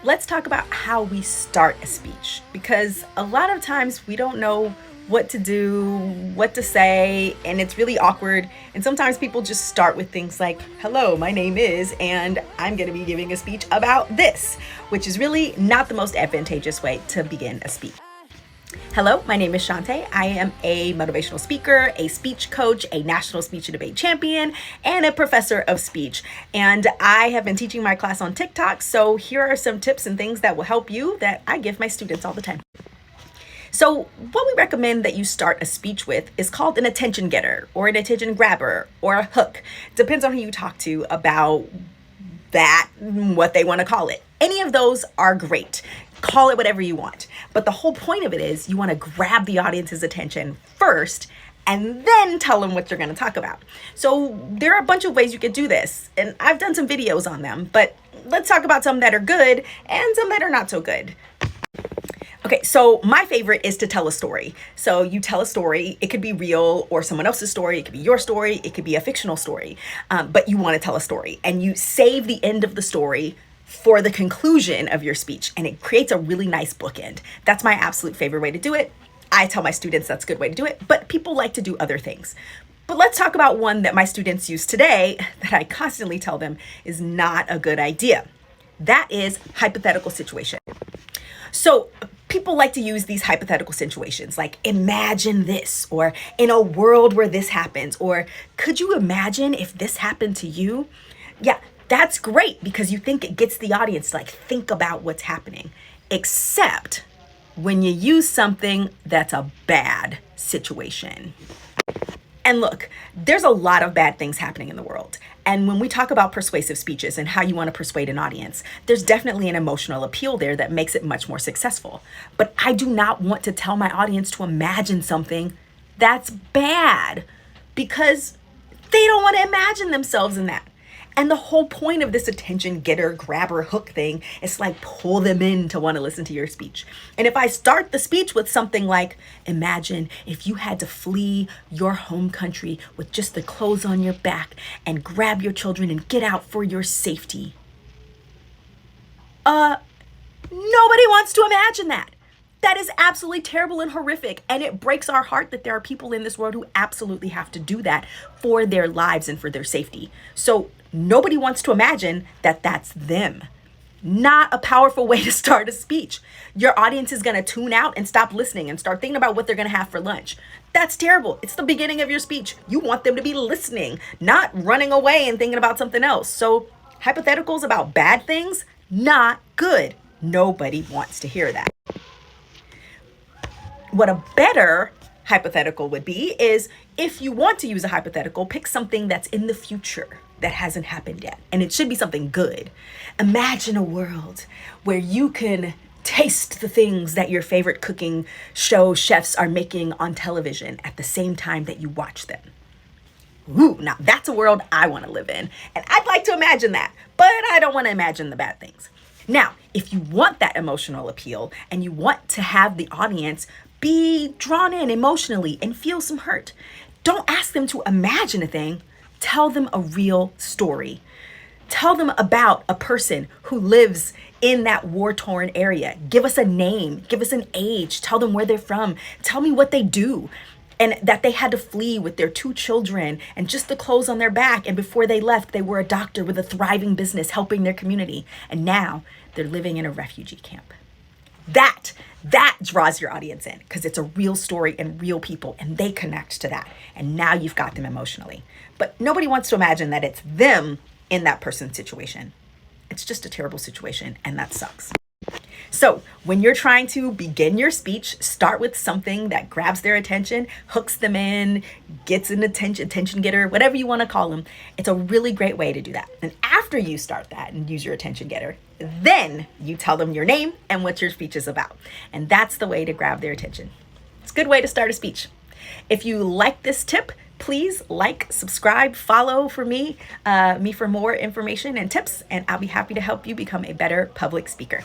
Let's talk about how we start a speech because a lot of times we don't know what to do, what to say, and it's really awkward. And sometimes people just start with things like, hello, my name is, and I'm going to be giving a speech about this, which is really not the most advantageous way to begin a speech. Hello, my name is Shante. I am a motivational speaker, a speech coach, a national speech and debate champion, and a professor of speech. And I have been teaching my class on TikTok. So here are some tips and things that will help you that I give my students all the time. So what we recommend that you start a speech with is called an attention getter or an attention grabber or a hook. Depends on who you talk to about that, what they want to call it. Any of those are great. Call it whatever you want. But the whole point of it is you want to grab the audience's attention first and then tell them what you're going to talk about. So there are a bunch of ways you could do this, and I've done some videos on them, but let's talk about some that are good and some that are not so good. Okay, so my favorite is to tell a story. So you tell a story. It could be real or someone else's story. It could be your story. It could be a fictional story, but you want to tell a story and you save the end of the story for the conclusion of your speech, and it creates a really nice bookend. That's my absolute favorite way to do it. I tell my students that's a good way to do it, but people like to do other things. But let's talk about one that my students use today that I constantly tell them is not a good idea. That is hypothetical situation. So people like to use these hypothetical situations like imagine this, or in a world where this happens, or could you imagine if this happened to you? Yeah, that's great because you think it gets the audience to think about what's happening, except when you use something that's a bad situation. And look, there's a lot of bad things happening in the world. And when we talk about persuasive speeches and how you want to persuade an audience, there's definitely an emotional appeal there that makes it much more successful. But I do not want to tell my audience to imagine something that's bad because they don't want to imagine themselves in that. And the whole point of this attention getter, grabber, hook thing is to pull them in to want to listen to your speech. And if I start the speech with something like, imagine if you had to flee your home country with just the clothes on your back and grab your children and get out for your safety. Nobody wants to imagine that. That is absolutely terrible and horrific. And it breaks our heart that there are people in this world who absolutely have to do that for their lives and for their safety. So nobody wants to imagine that that's them. Not a powerful way to start a speech. Your audience is going to tune out and stop listening and start thinking about what they're going to have for lunch. That's terrible. It's the beginning of your speech. You want them to be listening, not running away and thinking about something else. So hypotheticals about bad things, not good. Nobody wants to hear that. What a better hypothetical would be is if you want to use a hypothetical, pick something that's in the future that hasn't happened yet. And it should be something good. Imagine a world where you can taste the things that your favorite cooking show chefs are making on television at the same time that you watch them. Ooh, now that's a world I want to live in. And I'd like to imagine that, but I don't want to imagine the bad things. Now, if you want that emotional appeal and you want to have the audience be drawn in emotionally and feel some hurt, don't ask them to imagine a thing. Tell them a real story. Tell them about a person who lives in that war-torn area. Give us a name, give us an age, tell them where they're from, tell me what they do, and that they had to flee with their 2 children and just the clothes on their back. And before they left, they were a doctor with a thriving business helping their community. And now they're living in a refugee camp. That draws your audience in because it's a real story and real people, and they connect to that. And now you've got them emotionally. But nobody wants to imagine that it's them in that person's situation. It's just a terrible situation, and that sucks. So when you're trying to begin your speech, start with something that grabs their attention, hooks them in, gets an attention getter, whatever you want to call them. It's a really great way to do that. And after you start that and use your attention getter, then you tell them your name and what your speech is about. And that's the way to grab their attention. It's a good way to start a speech. If you like this tip, please like, subscribe, follow for me for more information and tips, and I'll be happy to help you become a better public speaker.